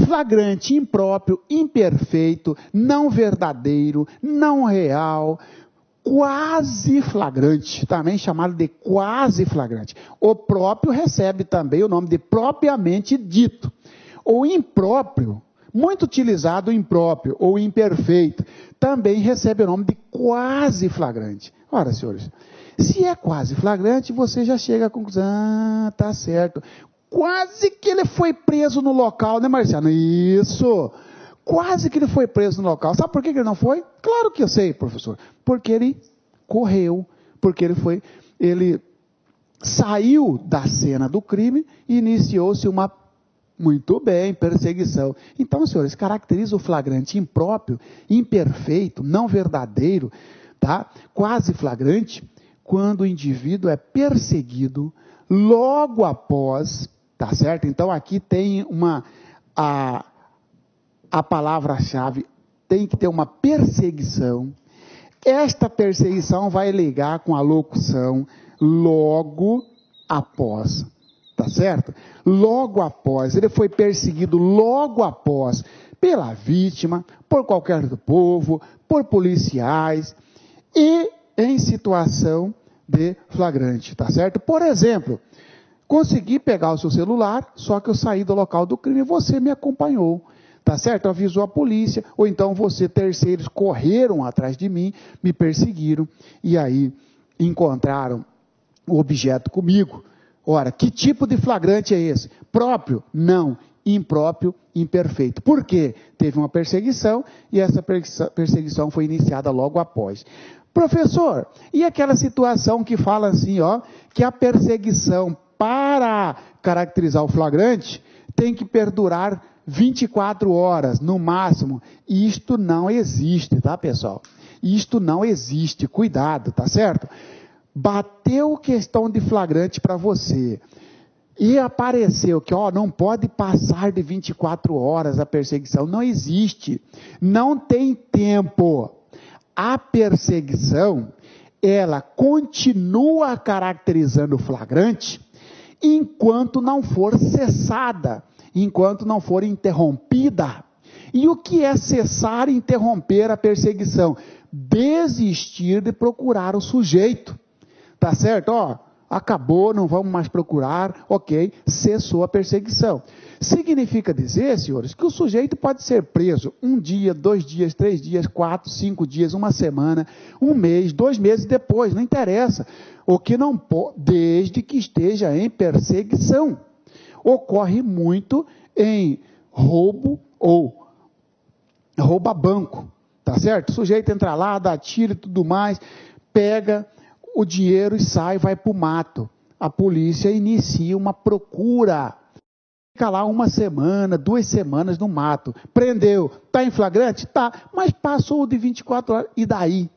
flagrante impróprio, imperfeito, não verdadeiro, não real, quase flagrante, também chamado de quase flagrante. O próprio recebe também o nome de propriamente dito. O impróprio, muito utilizado o impróprio ou imperfeito, também recebe o nome de quase flagrante. Ora, senhores, se é quase flagrante, você já chega à conclusão, tá certo. Quase que ele foi preso no local, né, Marciano? Isso! Quase que ele foi preso no local. Sabe por que ele não foi? Claro que eu sei, professor. Porque ele correu, porque ele saiu da cena do crime e iniciou-se uma, muito bem, perseguição. Então, senhores, caracteriza o flagrante impróprio, imperfeito, não verdadeiro, tá? Quase flagrante, quando o indivíduo é perseguido logo após, tá certo? Então, aqui tem a palavra-chave, tem que ter uma perseguição. Esta perseguição vai ligar com a locução logo após, tá certo? Logo após, ele foi perseguido logo após, pela vítima, por qualquer do povo, por policiais e em situação de flagrante, tá certo? Por exemplo, consegui pegar o seu celular, só que eu saí do local do crime e você me acompanhou. Tá certo? Avisou a polícia, ou então você, terceiros, correram atrás de mim, me perseguiram, e aí encontraram o objeto comigo. Ora, que tipo de flagrante é esse? Próprio? Não. Impróprio, imperfeito. Por quê? Teve uma perseguição, e essa perseguição foi iniciada logo após. Professor, e aquela situação que fala assim, ó, que a perseguição para caracterizar o flagrante tem que perdurar 24 horas, no máximo. Isto não existe, tá, pessoal? Isto não existe, cuidado, tá certo? Bateu questão de flagrante para você e apareceu que, ó, não pode passar de 24 horas a perseguição. Não existe, não tem tempo. A perseguição, ela continua caracterizando o flagrante enquanto não for cessada, enquanto não for interrompida. E o que é cessar e interromper a perseguição? Desistir de procurar o sujeito. Tá certo? Ó, acabou, não vamos mais procurar, ok, cessou a perseguição. Significa dizer, senhores, que o sujeito pode ser preso 1 dia, 2 dias, 3 dias, 4, 5 dias, 1 semana, 1 mês, 2 meses depois, não interessa. O que não pode, desde que esteja em perseguição. Ocorre muito em roubo ou rouba banco, tá certo? O sujeito entra lá, dá tiro e tudo mais, pega o dinheiro e sai, vai para o mato. A polícia inicia uma procura. Fica lá 1 semana, 2 semanas no mato. Prendeu. Está em flagrante? Tá. Mas passou de 24 horas. E daí?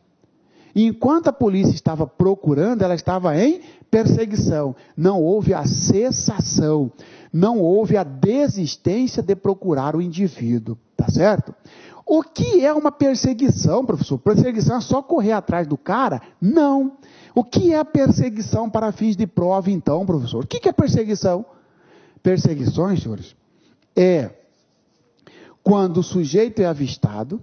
Enquanto a polícia estava procurando, ela estava em perseguição. Não houve a cessação. Não houve a desistência de procurar o indivíduo. Tá certo? O que é uma perseguição, professor? Perseguição é só correr atrás do cara? Não. O que é a perseguição para fins de prova, então, professor? O que é perseguição? Perseguições, senhores, é quando o sujeito é avistado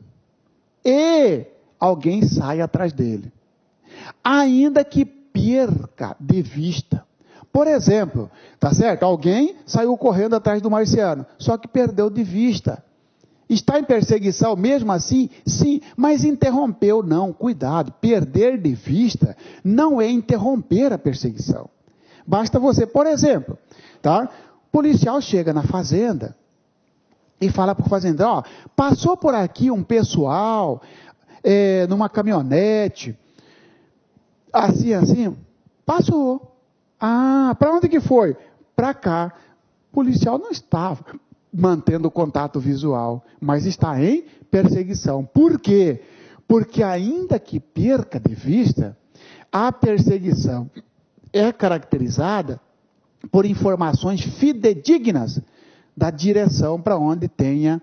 e alguém sai atrás dele, ainda que perca de vista. Por exemplo, tá certo? Alguém saiu correndo atrás do Marciano, só que perdeu de vista. Está em perseguição mesmo assim? Sim, mas interrompeu não, cuidado, perder de vista não é interromper a perseguição. Basta você, por exemplo, tá? O policial chega na fazenda e fala para o fazendeiro, ó, passou por aqui um pessoal, numa caminhonete, assim, passou. Ah, para onde que foi? Para cá. O policial não estava mantendo contato visual, mas está em perseguição. Por quê? Porque ainda que perca de vista, a perseguição é caracterizada por informações fidedignas da direção para onde tenha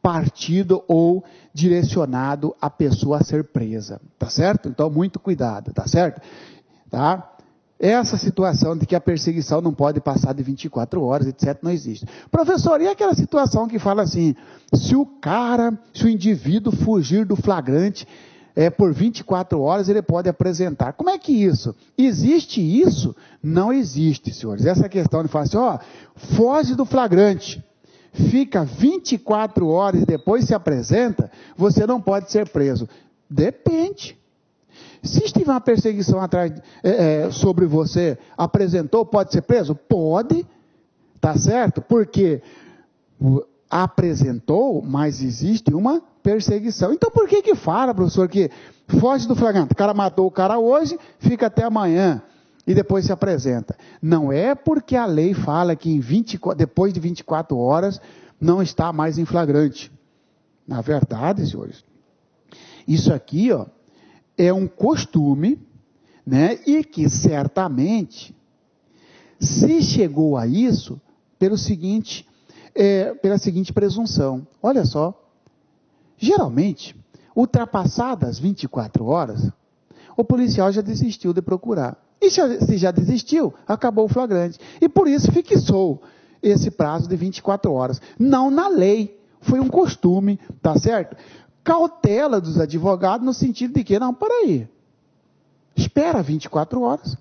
partido ou direcionado a pessoa a ser presa, tá certo? Então, muito cuidado, tá certo? Tá? essa situação de que a perseguição não pode passar de 24 horas, etc., não existe. Professor, e aquela situação que fala assim, se o indivíduo fugir do flagrante por 24 horas, ele pode apresentar. Como é que isso? Existe isso? Não existe, senhores. Essa questão de falar assim, foge do flagrante, fica 24 horas e depois se apresenta, você não pode ser preso. Depende. Se estiver uma perseguição atrás, sobre você, apresentou, pode ser preso? Pode, tá certo? Porque apresentou, mas existe uma perseguição. Então por que fala, professor, que foge do flagrante? O cara matou o cara hoje, fica até amanhã e depois se apresenta. Não é porque a lei fala que depois de 24 horas não está mais em flagrante. Na verdade, senhores, isso aqui, é um costume, né? E que certamente se chegou a isso pela seguinte presunção. Olha só, geralmente, ultrapassadas 24 horas, o policial já desistiu de procurar. E se já desistiu, acabou o flagrante. E por isso fixou esse prazo de 24 horas. Não na lei, foi um costume, tá certo? Cautela dos advogados no sentido de que, não, peraí, espera 24 horas,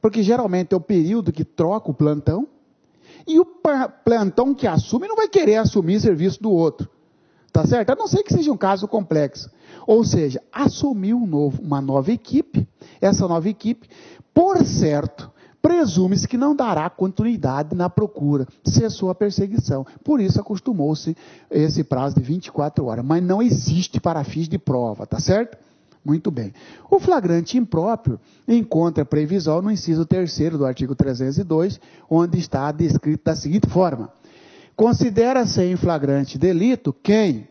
porque geralmente é o período que troca o plantão, e o plantão que assume não vai querer assumir serviço do outro, tá certo? A não ser que seja um caso complexo. Ou seja, assumiu uma nova equipe, essa nova equipe, por certo, presume-se que não dará continuidade na procura, cessou a perseguição. Por isso acostumou-se esse prazo de 24 horas. Mas não existe para fins de prova, tá certo? Muito bem. O flagrante impróprio encontra previsão no inciso 3º do artigo 302, onde está descrito da seguinte forma: considera-se em flagrante delito quem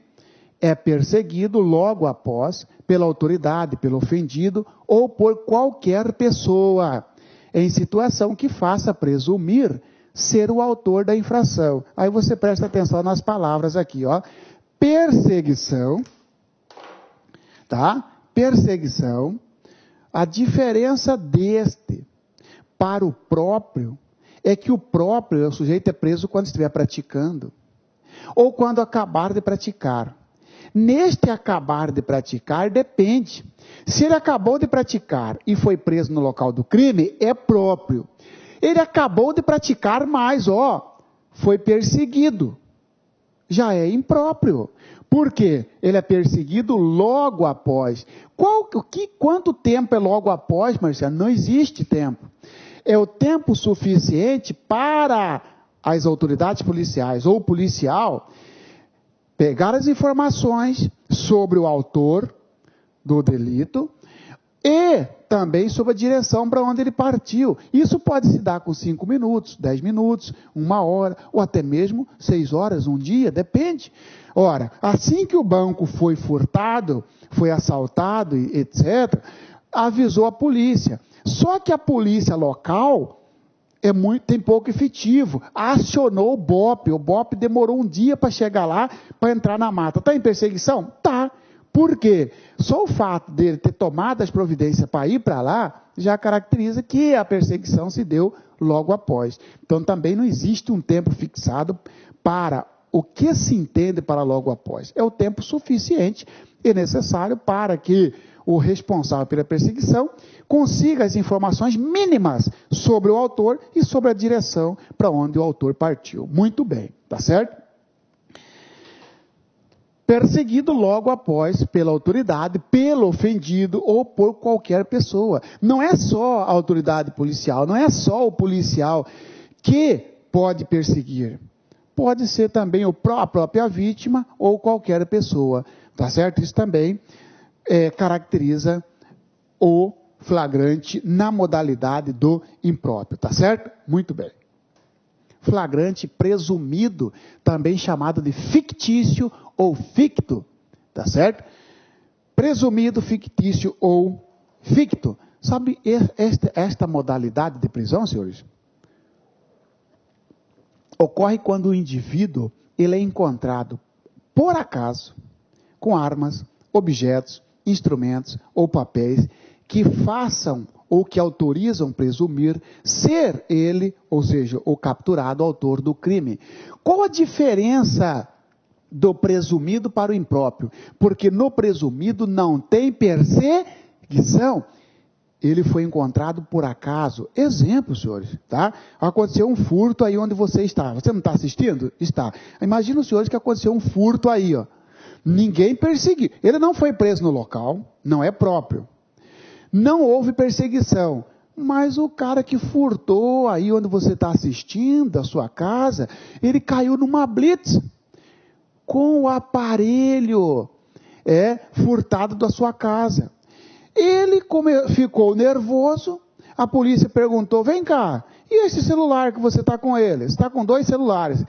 é perseguido logo após, pela autoridade, pelo ofendido ou por qualquer pessoa, em situação que faça presumir ser o autor da infração. Aí você presta atenção nas palavras aqui, perseguição, tá? Perseguição, a diferença deste para o próprio é que o próprio, o sujeito é preso quando estiver praticando, ou quando acabar de praticar. Neste acabar de praticar, depende. Se ele acabou de praticar e foi preso no local do crime, é próprio. Ele acabou de praticar, mas, foi perseguido. Já é impróprio. Por quê? Ele é perseguido logo após. Quanto tempo é logo após, Marciano? Não existe tempo. É o tempo suficiente para as autoridades policiais ou o policial pegar as informações sobre o autor do delito e também sobre a direção para onde ele partiu. Isso pode se dar com 5 minutos, 10 minutos, 1 hora, ou até mesmo 6 horas, um dia, depende. Ora, assim que o banco foi furtado, foi assaltado, etc., avisou a polícia. Só que a polícia local tem pouco efetivo, acionou o BOPE demorou um dia para chegar lá, para entrar na mata. Está em perseguição? Tá. Por quê? Só o fato dele ter tomado as providências para ir para lá, já caracteriza que a perseguição se deu logo após. Então também não existe um tempo fixado para o que se entende para logo após. É o tempo suficiente e necessário para que o responsável pela perseguição consiga as informações mínimas sobre o autor e sobre a direção para onde o autor partiu. Muito bem, tá certo? Perseguido logo após pela autoridade, pelo ofendido ou por qualquer pessoa. Não é só a autoridade policial, não é só o policial que pode perseguir. Pode ser também a própria vítima ou qualquer pessoa, tá certo? Isso também caracteriza o flagrante na modalidade do impróprio, tá certo? Muito bem. Flagrante presumido, também chamado de fictício ou ficto, tá certo? Presumido, fictício ou ficto. Sabe esta modalidade de prisão, senhores? Ocorre quando o indivíduo ele é encontrado, por acaso, com armas, objetos, instrumentos ou papéis que façam ou que autorizam presumir ser ele, ou seja, o capturado autor do crime. Qual a diferença do presumido para o impróprio? Porque no presumido não tem perseguição. Ele foi encontrado por acaso. Exemplo, senhores, tá? Aconteceu um furto aí onde você está. Você não está assistindo? Está. Imagina os senhores que aconteceu um furto aí, ó. Ninguém perseguiu. Ele não foi preso no local, não é próprio. Não houve perseguição. Mas o cara que furtou aí onde você está assistindo, a sua casa, ele caiu numa blitz com o aparelho furtado da sua casa. Ele ficou nervoso, a polícia perguntou, vem cá, e esse celular que você está com ele? Você está com 2 celulares.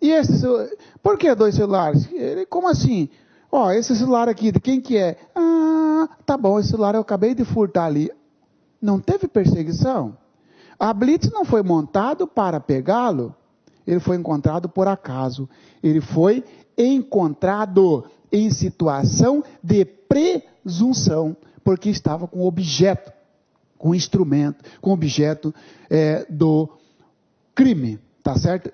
E esse celular, por que 2 celulares? Ele, como assim? Ó, esse celular aqui, de quem que é? Ah, tá bom, esse celular eu acabei de furtar ali. Não teve perseguição? A blitz não foi montado para pegá-lo, ele foi encontrado por acaso. Ele foi encontrado em situação de presunção, porque estava com objeto, com instrumento, com objeto do crime, tá certo?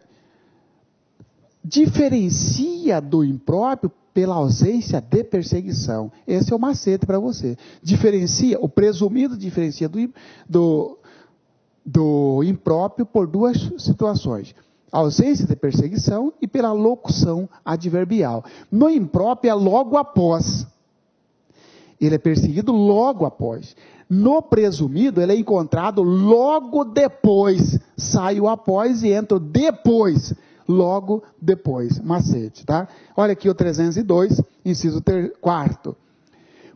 Diferencia do impróprio pela ausência de perseguição. Esse é o macete para você. Diferencia, o presumido diferencia do impróprio por 2 situações. Ausência de perseguição e pela locução adverbial. No impróprio é logo após. Ele é perseguido logo após. No presumido, ele é encontrado logo depois. Sai o após e entra o depois. Logo depois. Macete, tá? Olha aqui o 302, inciso 4º.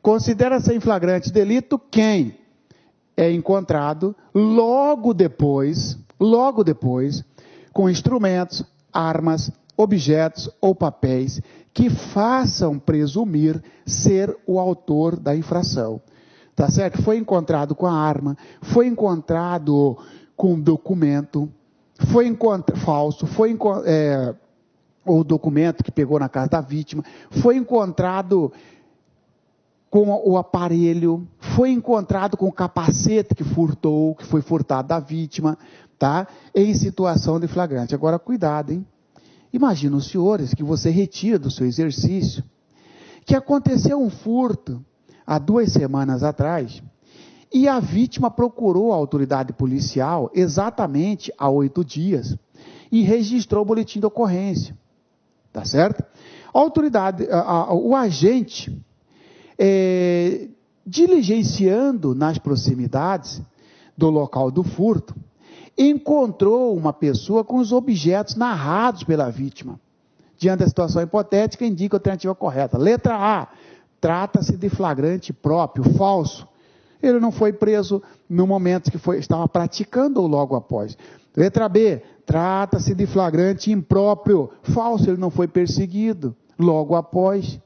Considera-se em flagrante delito quem é encontrado logo depois, com instrumentos, armas, objetos ou papéis que façam presumir ser o autor da infração. Tá certo? Foi encontrado com a arma, foi encontrado com documento, foi falso, o documento que pegou na casa da vítima, foi encontrado com o aparelho, foi encontrado com o capacete que foi furtado da vítima, tá? Em situação de flagrante. Agora, cuidado, hein? Imagina os senhores que você retira do seu exercício, que aconteceu um furto há 2 semanas atrás, e a vítima procurou a autoridade policial exatamente há 8 dias, e registrou o boletim de ocorrência, tá certo? A autoridade, o agente, diligenciando nas proximidades do local do furto, encontrou uma pessoa com os objetos narrados pela vítima. Diante da situação hipotética, indica a alternativa correta. Letra A, trata-se de flagrante próprio, falso. Ele não foi preso no momento que estava praticando ou logo após. Letra B, trata-se de flagrante impróprio, falso, ele não foi perseguido logo após.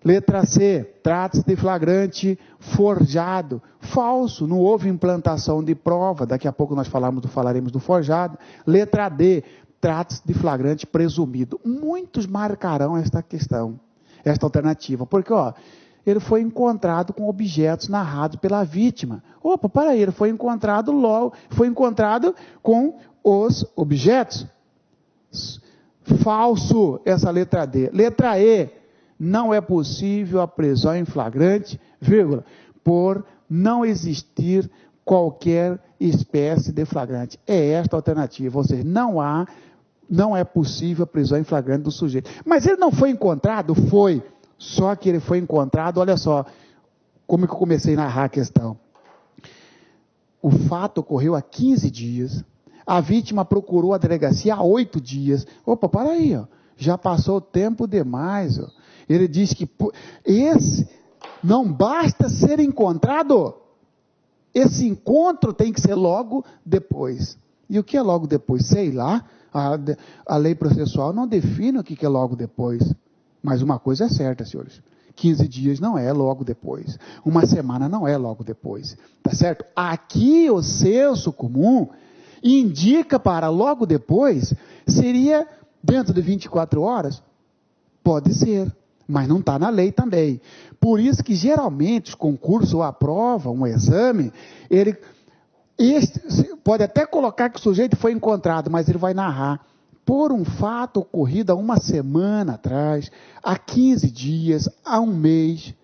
Letra C, trata-se de flagrante forjado, falso, não houve implantação de prova, daqui a pouco nós falaremos do forjado. Letra D, trata-se de flagrante presumido. Muitos marcarão esta questão, esta alternativa, porque ele foi encontrado com objetos narrados pela vítima. Opa, para aí, ele foi encontrado com os objetos. Falso, essa letra D. Letra E, não é possível a prisão em flagrante, por não existir qualquer espécie de flagrante. É esta a alternativa, ou seja, não é possível a prisão em flagrante do sujeito. Mas ele não foi encontrado? Foi. Só que ele foi encontrado, olha só, como que eu comecei a narrar a questão. O fato ocorreu há 15 dias, a vítima procurou a delegacia há 8 dias. Opa, para aí, já passou tempo demais, Ele diz que esse não basta ser encontrado, esse encontro tem que ser logo depois. E o que é logo depois? Sei lá, a lei processual não define o que é logo depois. Mas uma coisa é certa, senhores, 15 dias não é logo depois, uma semana não é logo depois, tá certo? Aqui o senso comum indica para logo depois, seria dentro de 24 horas? Pode ser, mas não está na lei também. Por isso que geralmente os concursos ou a prova, um exame, pode até colocar que o sujeito foi encontrado, mas ele vai narrar por um fato ocorrido há uma semana atrás, há 15 dias, há um mês.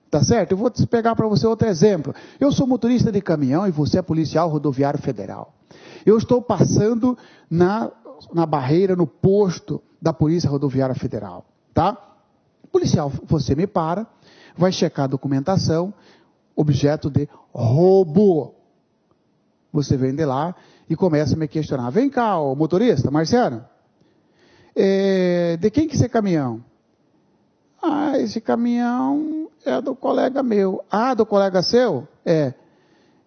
Tá certo? Eu vou pegar para você outro exemplo. Eu sou motorista de caminhão e você é policial rodoviário federal. Eu estou passando na barreira, no posto da Polícia Rodoviária Federal, tá? Policial, você me para, vai checar a documentação, objeto de roubo. Você vem de lá e começa a me questionar. Vem cá, ô motorista, Marciano, de quem que esse é caminhão? Ah, esse caminhão é do colega meu. Ah, do colega seu? É.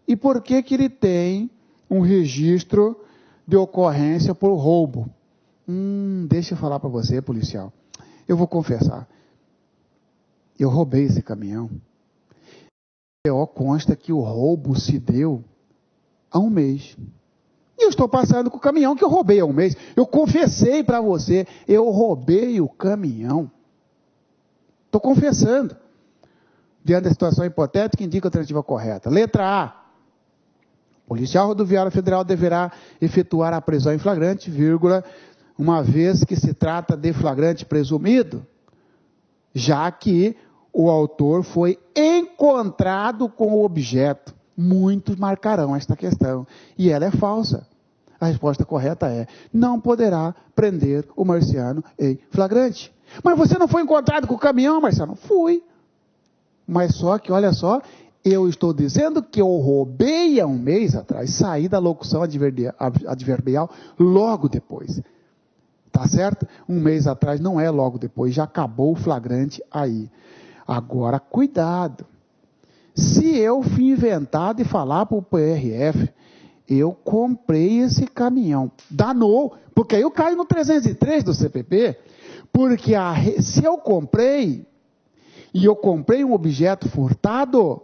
E por que que ele tem um registro de ocorrência por roubo? Deixa eu falar para você, policial. Eu vou confessar. Eu roubei esse caminhão. Consta que o roubo se deu há um mês. E eu estou passando com o caminhão que eu roubei há um mês. Eu confessei para você, eu roubei o caminhão. Estou confessando. Diante da situação hipotética, indica a alternativa correta. Letra A. Policial rodoviário federal deverá efetuar a prisão em flagrante, vírgula, uma vez que se trata de flagrante presumido, já que o autor foi encontrado com o objeto. Muitos marcarão esta questão. E ela é falsa. A resposta correta é: não poderá prender o Marciano em flagrante. Mas você não foi encontrado com o caminhão, Marciano? Fui. Mas só que, olha só, eu estou dizendo que eu roubei há um mês atrás, saí da locução adverbial logo depois. Tá certo? Um mês atrás não é logo depois, já acabou o flagrante aí. Agora, cuidado. Se eu fui inventado e falar para o PRF, eu comprei esse caminhão, danou, porque aí eu caio no 303 do CPP, porque se eu comprei, e eu comprei um objeto furtado,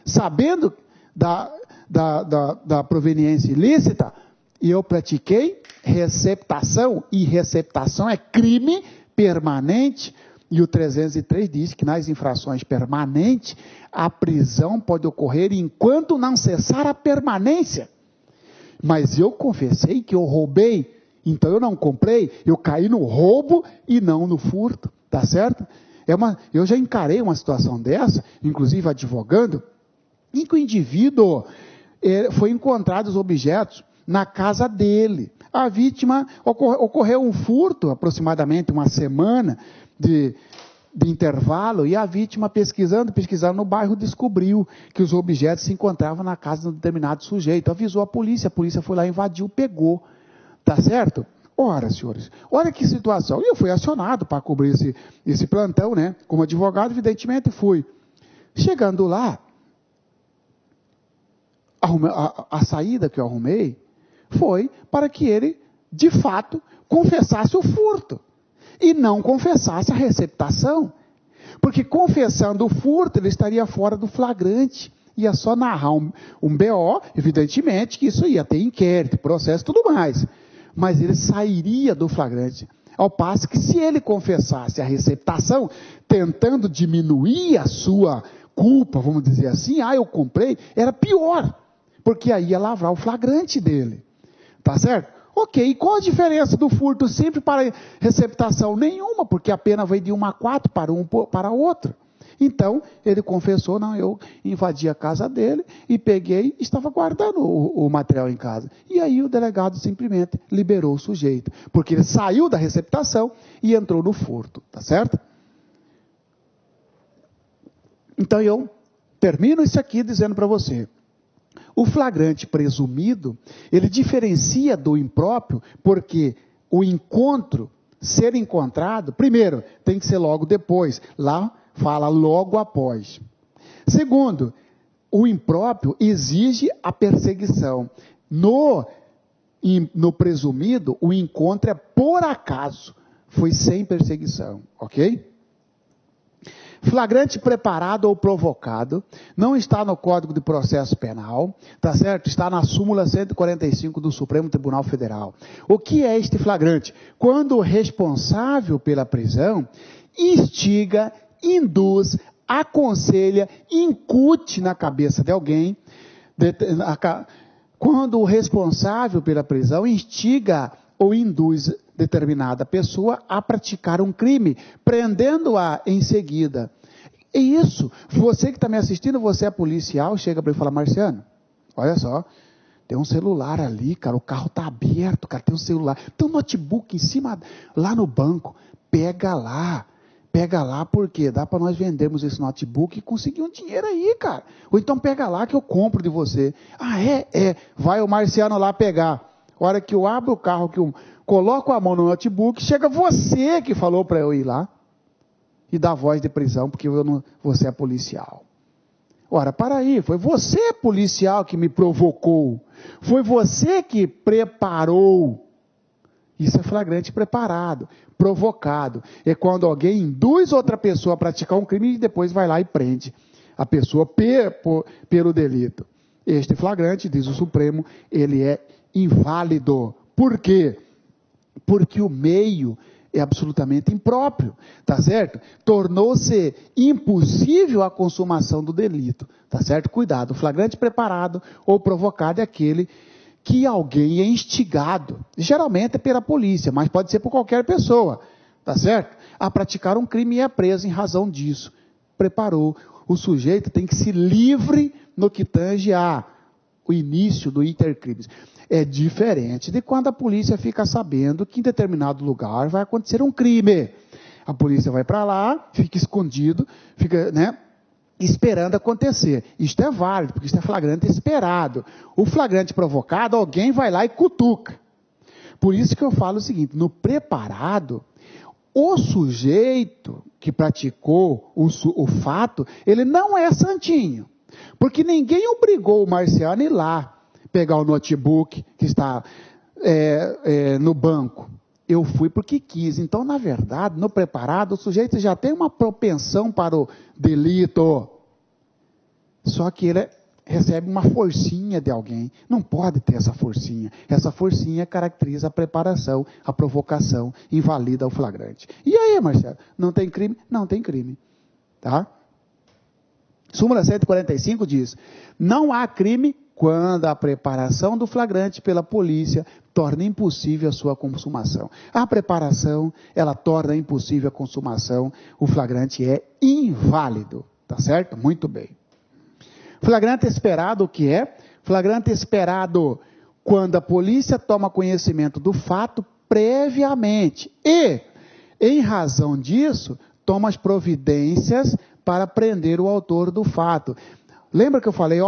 sabendo da proveniência ilícita, e eu pratiquei receptação, e receptação é crime permanente, e o 303 diz que nas infrações permanentes, a prisão pode ocorrer enquanto não cessar a permanência. Mas eu confessei que eu roubei, então eu não comprei, eu caí no roubo e não no furto, tá certo? Eu já encarei uma situação dessa, inclusive advogando, em que o indivíduo foi encontrado os objetos na casa dele. A vítima, ocorreu um furto, aproximadamente uma semana de intervalo, e a vítima pesquisando no bairro, descobriu que os objetos se encontravam na casa de um determinado sujeito. Avisou a polícia foi lá, invadiu, pegou. Tá certo? Ora, senhores, olha que situação. E eu fui acionado para cobrir esse plantão, né? Como advogado, evidentemente fui. Chegando lá, a saída que eu arrumei foi para que ele, de fato, confessasse o furto e não confessasse a receptação. Porque confessando o furto, ele estaria fora do flagrante. Ia só narrar um BO, evidentemente, que isso ia ter inquérito, processo e tudo mais. Mas ele sairia do flagrante. Ao passo que, se ele confessasse a receptação, tentando diminuir a sua culpa, vamos dizer assim, eu comprei, era pior, porque aí ia lavrar o flagrante dele. Tá certo? Ok, e qual a diferença do furto sempre para a receptação? Nenhuma, porque a pena veio de 1 a 4 para um para outro. Então, ele confessou, não, eu invadi a casa dele e peguei, estava guardando o material em casa. E aí o delegado simplesmente liberou o sujeito, porque ele saiu da receptação e entrou no furto, tá certo? Então eu termino isso aqui dizendo para você, o flagrante presumido, ele diferencia do impróprio, porque o encontro, ser encontrado, primeiro, tem que ser logo depois, lá fala logo após. Segundo, o impróprio exige a perseguição. No presumido, o encontro é por acaso, foi sem perseguição, ok? Flagrante preparado ou provocado, não está no Código de Processo Penal, tá certo? Está na súmula 145 do Supremo Tribunal Federal. O que é este flagrante? Quando o responsável pela prisão instiga, induz, aconselha, incute na cabeça de alguém, quando o responsável pela prisão instiga ou induz determinada pessoa a praticar um crime, prendendo-a em seguida. É isso. Você que está me assistindo, você é policial, chega para ele e fala: Marciano, olha só, tem um celular ali, cara, o carro está aberto, cara, tem um celular, tem um notebook em cima, lá no banco, pega lá, porque dá para nós vendermos esse notebook e conseguir um dinheiro aí, cara. Ou então pega lá que eu compro de você. Ah, vai o Marciano lá pegar. A hora que eu abro o carro, que eu coloco a mão no notebook, chega você que falou para eu ir lá e dá voz de prisão, porque você é policial. Ora, para aí, foi você, policial, que me provocou. Foi você que preparou. Isso é flagrante preparado, provocado. É quando alguém induz outra pessoa a praticar um crime e depois vai lá e prende a pessoa pelo delito. Este flagrante, diz o Supremo, ele é inválido. Por quê? Porque o meio é absolutamente impróprio, tá certo? Tornou-se impossível a consumação do delito, tá certo? Cuidado, o flagrante preparado ou provocado é aquele que alguém é instigado, geralmente é pela polícia, mas pode ser por qualquer pessoa, tá certo? A praticar um crime e é preso em razão disso. Preparou. O sujeito tem que se livre no que tange o início do intercrimes. É diferente de quando a polícia fica sabendo que em determinado lugar vai acontecer um crime. A polícia vai para lá, fica escondido, fica, esperando acontecer. Isto é válido, porque isto é flagrante esperado. O flagrante provocado, alguém vai lá e cutuca. Por isso que eu falo o seguinte: no preparado, o sujeito que praticou o fato, ele não é santinho. Porque ninguém obrigou o Marciano a ir lá pegar o notebook que está no banco. Eu fui porque quis. Então, na verdade, no preparado, o sujeito já tem uma propensão para o delito. Só que ele recebe uma forcinha de alguém. Não pode ter essa forcinha. Essa forcinha caracteriza a preparação, a provocação, invalida o flagrante. E aí, Marcelo? Não tem crime? Não tem crime. Tá? Súmula 145 diz: não há crime quando a preparação do flagrante pela polícia torna impossível a sua consumação. A preparação, ela torna impossível a consumação, o flagrante é inválido, tá certo? Muito bem. Flagrante esperado, o que é? Flagrante esperado quando a polícia toma conhecimento do fato previamente e, em razão disso, toma as providências para prender o autor do fato. Lembra que eu falei,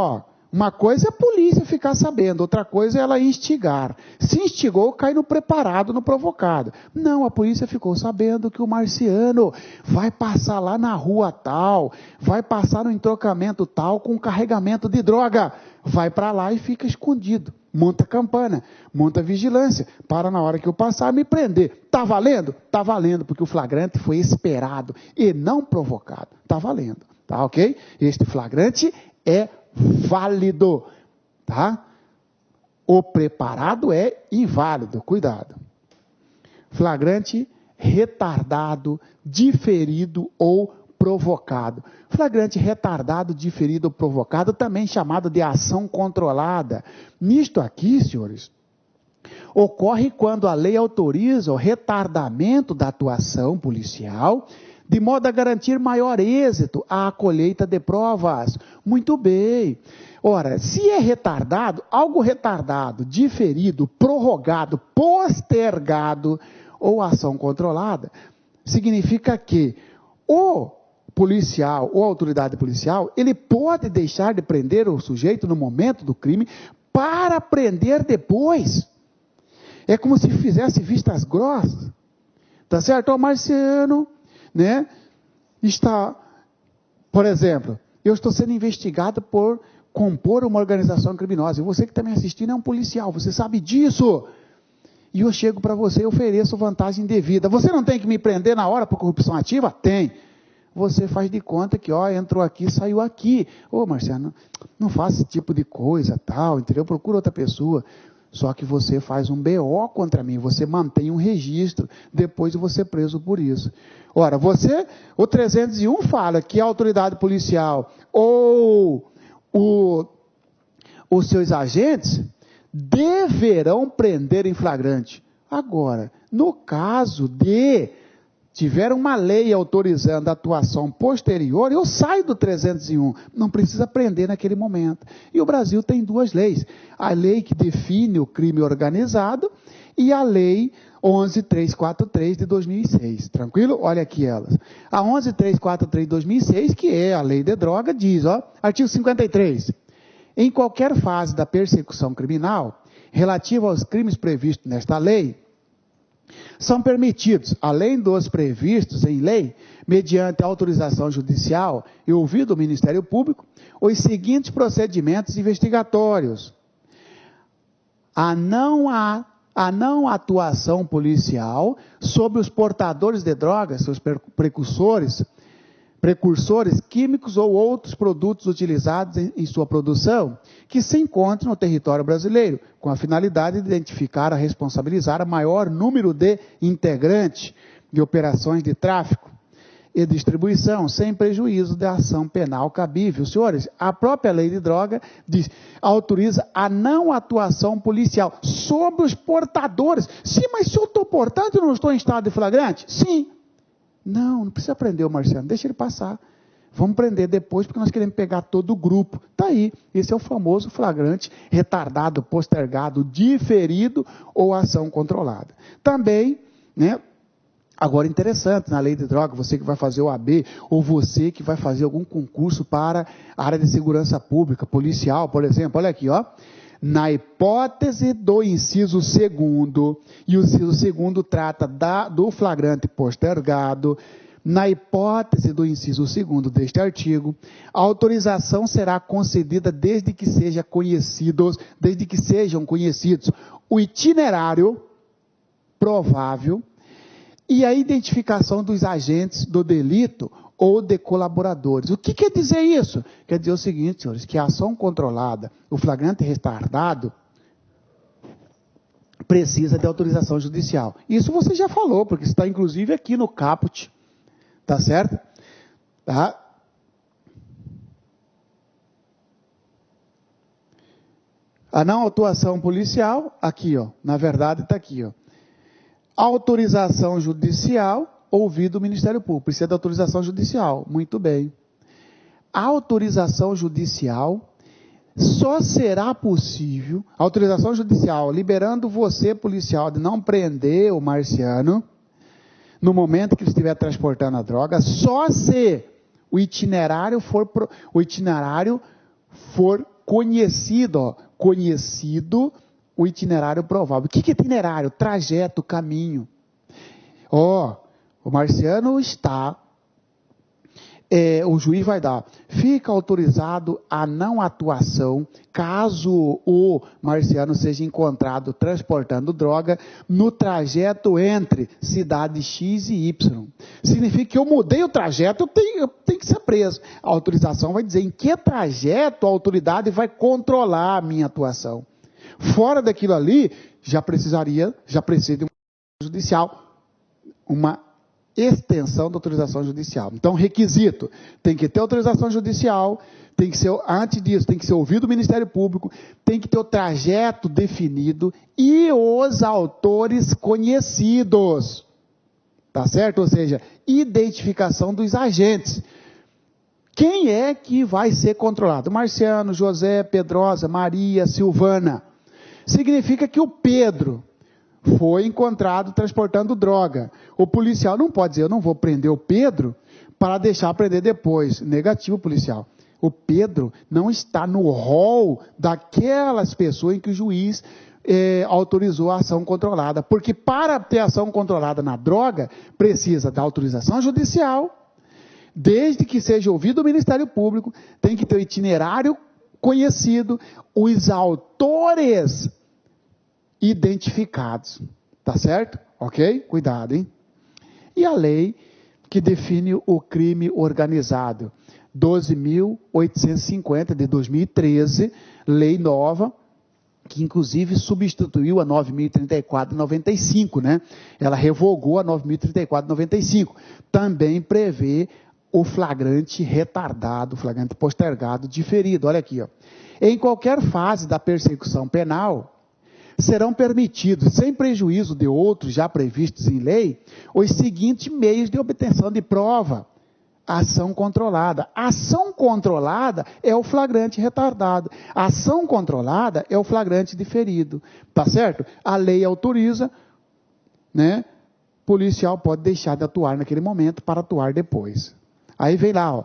uma coisa é a polícia ficar sabendo, outra coisa é ela instigar. Se instigou, cai no preparado, no provocado. Não, a polícia ficou sabendo que o Marciano vai passar lá na rua tal, vai passar no entrocamento tal com carregamento de droga. Vai para lá e fica escondido. Monta campana, monta vigilância, para na hora que eu passar me prender. Está valendo? Está valendo, porque o flagrante foi esperado e não provocado. Está valendo, tá ok? Este flagrante é válido, tá? O preparado é inválido, cuidado. Flagrante retardado, diferido ou provocado. Flagrante retardado, diferido ou provocado, também chamado de ação controlada. Nisto aqui, senhores, ocorre quando a lei autoriza o retardamento da atuação policial, de modo a garantir maior êxito à colheita de provas. Muito bem. Ora, se é retardado, algo retardado, diferido, prorrogado, postergado ou ação controlada, significa que o policial ou autoridade policial, ele pode deixar de prender o sujeito no momento do crime para prender depois. É como se fizesse vistas grossas. Tá certo? O Marciano, está, por exemplo, eu estou sendo investigado por compor uma organização criminosa. E você que está me assistindo é um policial, você sabe disso. E eu chego para você e ofereço vantagem devida. Você não tem que me prender na hora por corrupção ativa? Tem. Você faz de conta que, entrou aqui, saiu aqui. Marciano, não faça esse tipo de coisa, tal, entendeu? Procura outra pessoa. Só que você faz um BO contra mim, você mantém um registro, depois de você preso por isso. Ora, o 301 fala que a autoridade policial ou os seus agentes deverão prender em flagrante. Agora, no caso de tiver uma lei autorizando a atuação posterior, eu saio do 301, não precisa prender naquele momento. E o Brasil tem duas leis, a lei que define o crime organizado e a lei 11.343 de 2006, tranquilo? Olha aqui elas. A 11.343 de 2006, que é a lei de droga, diz, artigo 53, em qualquer fase da persecução criminal, relativa aos crimes previstos nesta lei, são permitidos, além dos previstos em lei, mediante autorização judicial e ouvido o Ministério Público, os seguintes procedimentos investigatórios. A não atuação policial sobre os portadores de drogas, seus precursores químicos ou outros produtos utilizados em sua produção, que se encontram no território brasileiro, com a finalidade de identificar, responsabilizar o maior número de integrantes de operações de tráfico e distribuição, sem prejuízo da ação penal cabível. Senhores, a própria lei de droga diz, autoriza a não atuação policial sobre os portadores. Sim, mas se eu estou portando e não estou em estado de flagrante? Sim. Não precisa prender o Marciano, deixa ele passar. Vamos prender depois, porque nós queremos pegar todo o grupo. Está aí, esse é o famoso flagrante retardado, postergado, diferido ou ação controlada. Também, agora interessante, na lei de droga, você que vai fazer o AB, ou você que vai fazer algum concurso para a área de segurança pública, policial, por exemplo, olha aqui, na hipótese do inciso 2º, e o inciso 2º trata do flagrante postergado, na hipótese do inciso 2º deste artigo, a autorização será concedida desde que sejam conhecidos o itinerário provável e a identificação dos agentes do delito ou de colaboradores. O que quer dizer isso? Quer dizer o seguinte, senhores, que a ação controlada, o flagrante retardado, precisa de autorização judicial. Isso você já falou, porque está inclusive aqui no caput, tá certo? Tá? A não atuação policial, aqui, na verdade está aqui, autorização judicial, ouvido o Ministério Público, precisa de autorização judicial, muito bem. A autorização judicial só será possível, autorização judicial, liberando você, policial, de não prender o Marciano, no momento que ele estiver transportando a droga, só se o itinerário for conhecido, o itinerário provável. O que é itinerário? Trajeto, caminho. O Marciano está, o juiz vai dar, fica autorizado a não atuação, caso o Marciano seja encontrado transportando droga no trajeto entre cidade X e Y. Significa que eu mudei o trajeto, eu tenho que ser preso. A autorização vai dizer em que trajeto a autoridade vai controlar a minha atuação. Fora daquilo ali, já precisa de uma judicial, uma extensão da autorização judicial. Então, requisito, tem que ter autorização judicial, tem que ser, antes disso, tem que ser ouvido o Ministério Público, tem que ter o trajeto definido e os autores conhecidos. Tá certo? Ou seja, identificação dos agentes. Quem é que vai ser controlado? Marciano, José, Pedrosa, Maria, Silvana. Significa que o Pedro foi encontrado transportando droga. O policial não pode dizer, eu não vou prender o Pedro para deixar prender depois. Negativo, policial. O Pedro não está no rol daquelas pessoas em que o juiz autorizou a ação controlada. Porque para ter ação controlada na droga, precisa da autorização judicial, desde que seja ouvido o Ministério Público, tem que ter o itinerário conhecido, os autores identificados. Tá certo? Ok? Cuidado, hein? E a lei que define o crime organizado, 12.850 de 2013, lei nova, que inclusive substituiu a 9.034/95, né? Ela revogou a 9.034/95. Também prevê o flagrante retardado, flagrante postergado, diferido. Olha aqui, ó. Em qualquer fase da persecução penal, serão permitidos, sem prejuízo de outros já previstos em lei, os seguintes meios de obtenção de prova. Ação controlada. Ação controlada é o flagrante retardado. Ação controlada é o flagrante diferido. Tá certo? A lei autoriza, né? Policial pode deixar de atuar naquele momento para atuar depois. Aí vem lá, ó.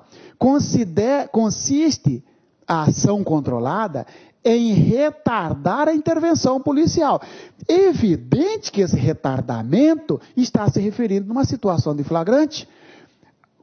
Consiste a ação controlada em retardar a intervenção policial. Evidente que esse retardamento está se referindo numa situação de flagrante.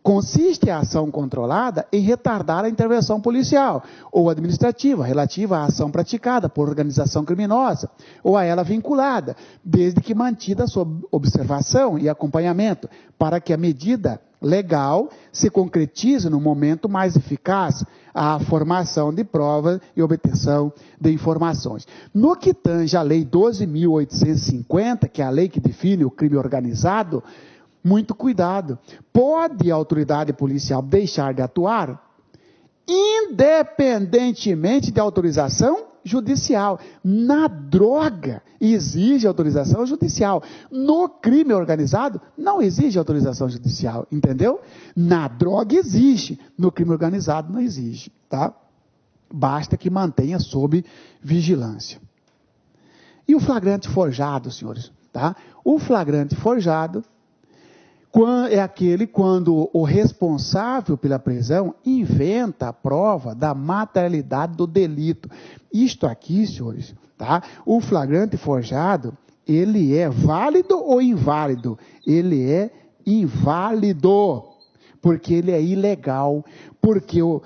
Consiste a ação controlada em retardar a intervenção policial ou administrativa relativa à ação praticada por organização criminosa ou a ela vinculada, desde que mantida sob observação e acompanhamento, para que a medida legal se concretize no momento mais eficaz à formação de provas e obtenção de informações. No que tange à Lei 12.850, que é a lei que define o crime organizado, muito cuidado. Pode a autoridade policial deixar de atuar independentemente de autorização judicial. Na droga, exige autorização judicial. No crime organizado, não exige autorização judicial, entendeu? Na droga existe, no crime organizado não exige, tá? Basta que mantenha sob vigilância. E o flagrante forjado, senhores, tá? O flagrante forjado é aquele quando o responsável pela prisão inventa a prova da materialidade do delito. Isto aqui, senhores, tá? O flagrante forjado, ele é válido ou inválido? Ele é inválido, porque ele é ilegal, porque o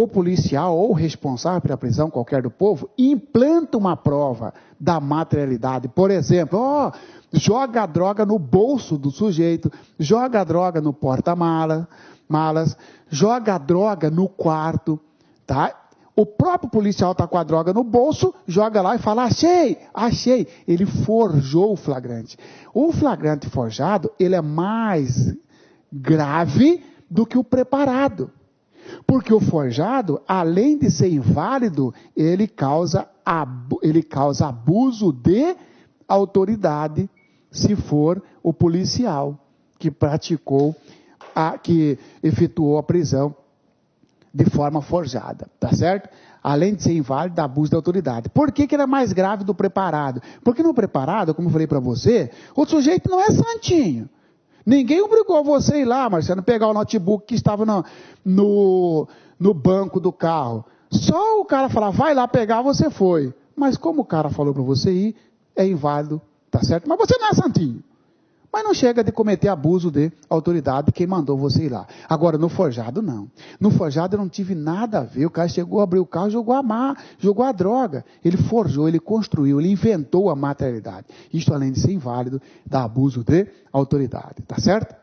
policial ou o responsável pela prisão, qualquer do povo, implanta uma prova da materialidade. Por exemplo, joga a droga no bolso do sujeito, joga a droga no porta-malas, joga a droga no quarto, tá? O próprio policial está com a droga no bolso, joga lá e fala, achei. Ele forjou o flagrante. O flagrante forjado, ele é mais grave do que o preparado. Porque o forjado, além de ser inválido, ele causa abuso de autoridade, se for o policial que que efetuou a prisão de forma forjada, tá certo? Além de ser inválido, abuso de autoridade. Por que ele é mais grave do preparado? Porque no preparado, como eu falei para você, o sujeito não é santinho. Ninguém obrigou você a ir lá, Marcelo, pegar o notebook que estava no banco do carro. Só o cara falar, vai lá pegar, você foi. Mas como o cara falou para você ir, é inválido, tá certo? Mas você não é santinho. Mas não chega de cometer abuso de autoridade quem mandou você ir lá. Agora, no forjado, não. No forjado eu não tive nada a ver. O cara chegou, abriu o carro, jogou a droga. Ele forjou, ele construiu, ele inventou a materialidade. Isto, além de ser inválido, dá abuso de autoridade. Tá certo?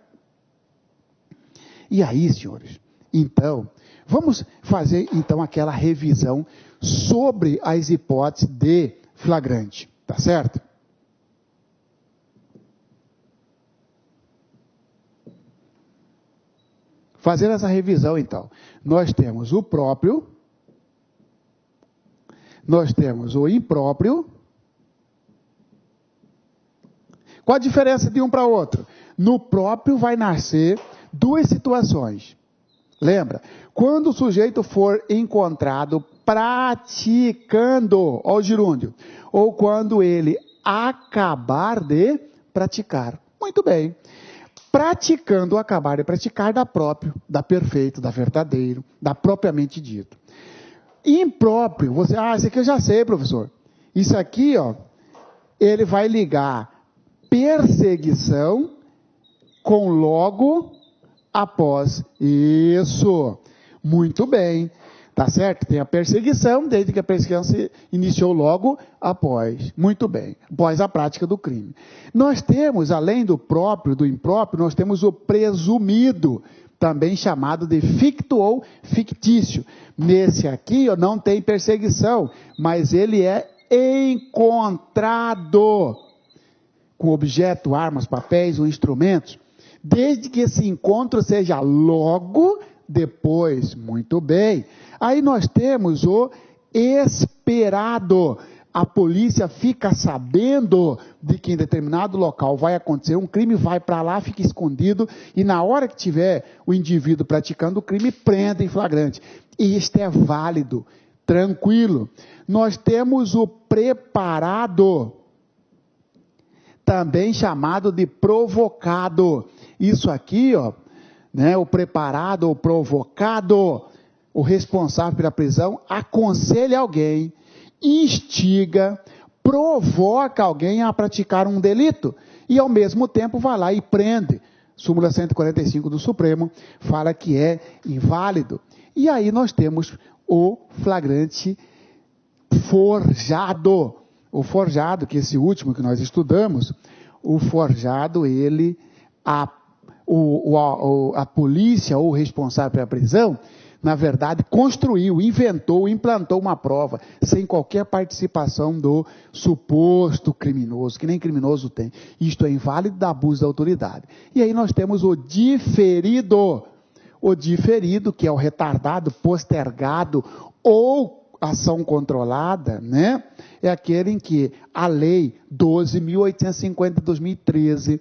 E aí, senhores, então, vamos fazer então aquela revisão sobre as hipóteses de flagrante. Tá certo? Fazer essa revisão, então. Nós temos o próprio, nós temos o impróprio. Qual a diferença de um para outro? No próprio vai nascer duas situações. Lembra? Quando o sujeito for encontrado praticando, olha o gerúndio, ou quando ele acabar de praticar. Muito bem. Praticando, acabar de praticar, dá próprio, dá perfeito, dá verdadeiro, dá propriamente dito. Impróprio, isso aqui eu já sei, professor. Isso aqui, ele vai ligar perseguição com logo após. Isso, muito bem. Tá certo? Tem a perseguição, desde que a perseguição se iniciou logo após. Muito bem. Após a prática do crime. Nós temos, além do próprio, do impróprio, nós temos o presumido, também chamado de ficto ou fictício. Nesse aqui, não tem perseguição, mas ele é encontrado com objeto, armas, papéis ou instrumentos, desde que esse encontro seja logo depois. Muito bem. Aí nós temos o esperado. A polícia fica sabendo de que em determinado local vai acontecer um crime, vai para lá, fica escondido, e na hora que tiver o indivíduo praticando o crime, prende em flagrante. E isto é válido, tranquilo. Nós temos o preparado, também chamado de provocado. Isso aqui, ó, né, o preparado ou provocado, o responsável pela prisão aconselha alguém, instiga, provoca alguém a praticar um delito e ao mesmo tempo vai lá e prende. Súmula 145 do Supremo fala que é inválido. E aí nós temos o flagrante forjado. O forjado, que esse último que nós estudamos, o forjado, ele, a polícia ou o responsável pela prisão, na verdade, construiu, inventou, implantou uma prova, sem qualquer participação do suposto criminoso, que nem criminoso tem. Isto é inválido, dá abuso da autoridade. E aí nós temos o diferido. O diferido, que é o retardado, postergado ou ação controlada, né? É aquele em que a lei 12.850 de 2013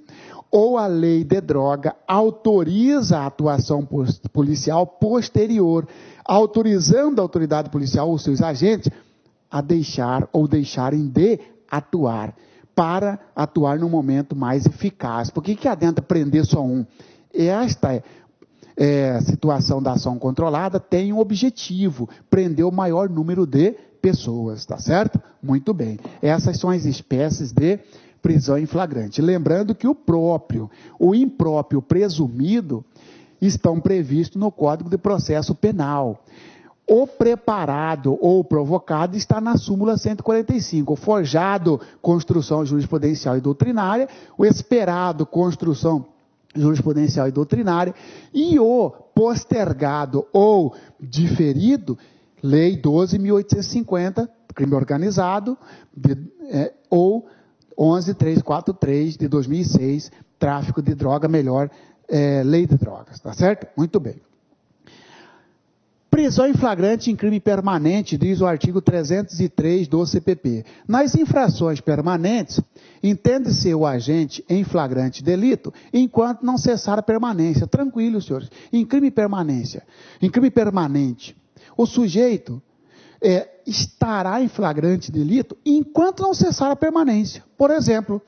ou a lei de droga autoriza a atuação policial posterior, autorizando a autoridade policial ou seus agentes a deixar ou deixarem de atuar, para atuar no momento mais eficaz. Por que adianta prender só um? Esta situação da ação controlada tem um objetivo, prender o maior número de pessoas, tá certo? Muito bem. Essas são as espécies de prisão em flagrante. Lembrando que o impróprio presumido estão previstos no Código de Processo Penal. O preparado ou provocado está na súmula 145. O forjado, construção jurisprudencial e doutrinária. O esperado, construção jurisprudencial e doutrinária. E o postergado ou diferido, lei 12.850, crime organizado, ou 11.343 de 2006, tráfico de droga, lei de drogas, tá certo? Muito bem. Prisão em flagrante em crime permanente, diz o artigo 303 do CPP. Nas infrações permanentes, entende-se o agente em flagrante delito, enquanto não cessar a permanência. Tranquilo, senhores. Em crime permanente, o sujeito estará em flagrante delito enquanto não cessar a permanência. Por exemplo,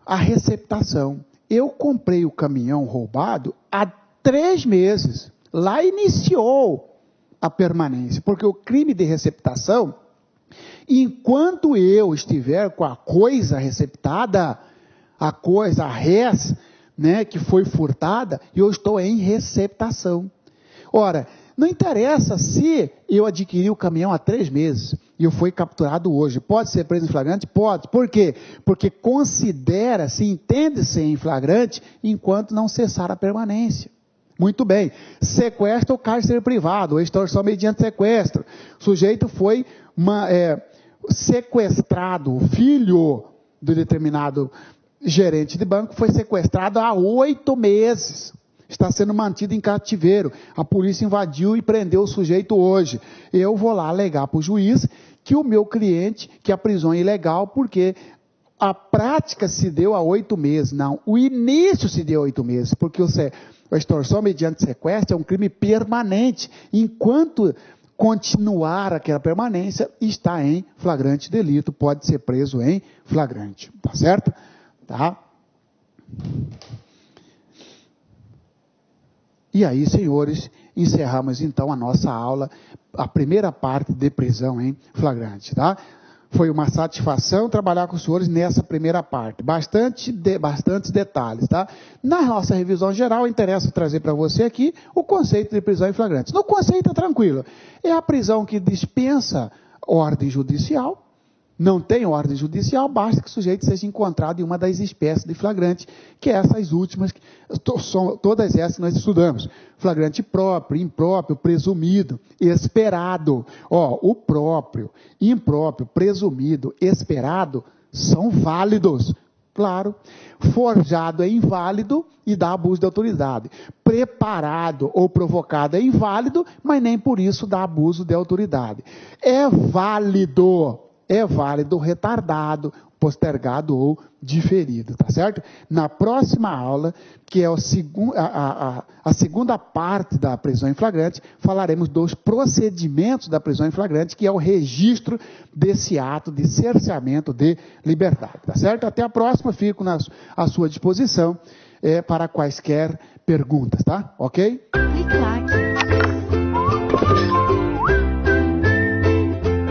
a receptação. Eu comprei o caminhão roubado há 3 meses. Lá iniciou a permanência, porque o crime de receptação, enquanto eu estiver com a coisa receptada, a res, né, que foi furtada, eu estou em receptação. Ora, não interessa se eu adquiri o caminhão há 3 meses e eu fui capturado hoje. Pode ser preso em flagrante? Pode. Por quê? Porque considera-se, entende-se em flagrante enquanto não cessar a permanência. Muito bem. Sequestro ou cárcere privado, ou extorsão mediante sequestro. O sujeito foi sequestrado, o filho do determinado gerente de banco foi sequestrado há 8 meses. Está sendo mantido em cativeiro. A polícia invadiu e prendeu o sujeito hoje. Eu vou lá alegar para o juiz que o meu cliente, que a prisão é ilegal, porque a prática se deu há 8 meses. Não, o início se deu há 8 meses, porque a extorsão mediante sequestro é um crime permanente. Enquanto continuar aquela permanência, está em flagrante delito, pode ser preso em flagrante. Tá certo? Tá? E aí, senhores, encerramos então a nossa aula, a primeira parte de prisão em flagrante, tá? Foi uma satisfação trabalhar com os senhores nessa primeira parte, bastantes detalhes, tá? Na nossa revisão geral, interessa trazer para você aqui o conceito de prisão em flagrante. No conceito é tranquilo, é a prisão que dispensa ordem judicial, não tem ordem judicial, basta que o sujeito seja encontrado em uma das espécies de flagrante, que é essas últimas, todas essas que nós estudamos. Flagrante próprio, impróprio, presumido, esperado. O próprio, impróprio, presumido, esperado são válidos. Claro, forjado é inválido e dá abuso de autoridade. Preparado ou provocado é inválido, mas nem por isso dá abuso de autoridade. É válido retardado, postergado ou diferido, tá certo? Na próxima aula, que é a segunda parte da prisão em flagrante, falaremos dos procedimentos da prisão em flagrante, que é o registro desse ato de cerceamento de liberdade, tá certo? Até a próxima, fico à sua disposição para quaisquer perguntas, tá? Ok? Clique lá.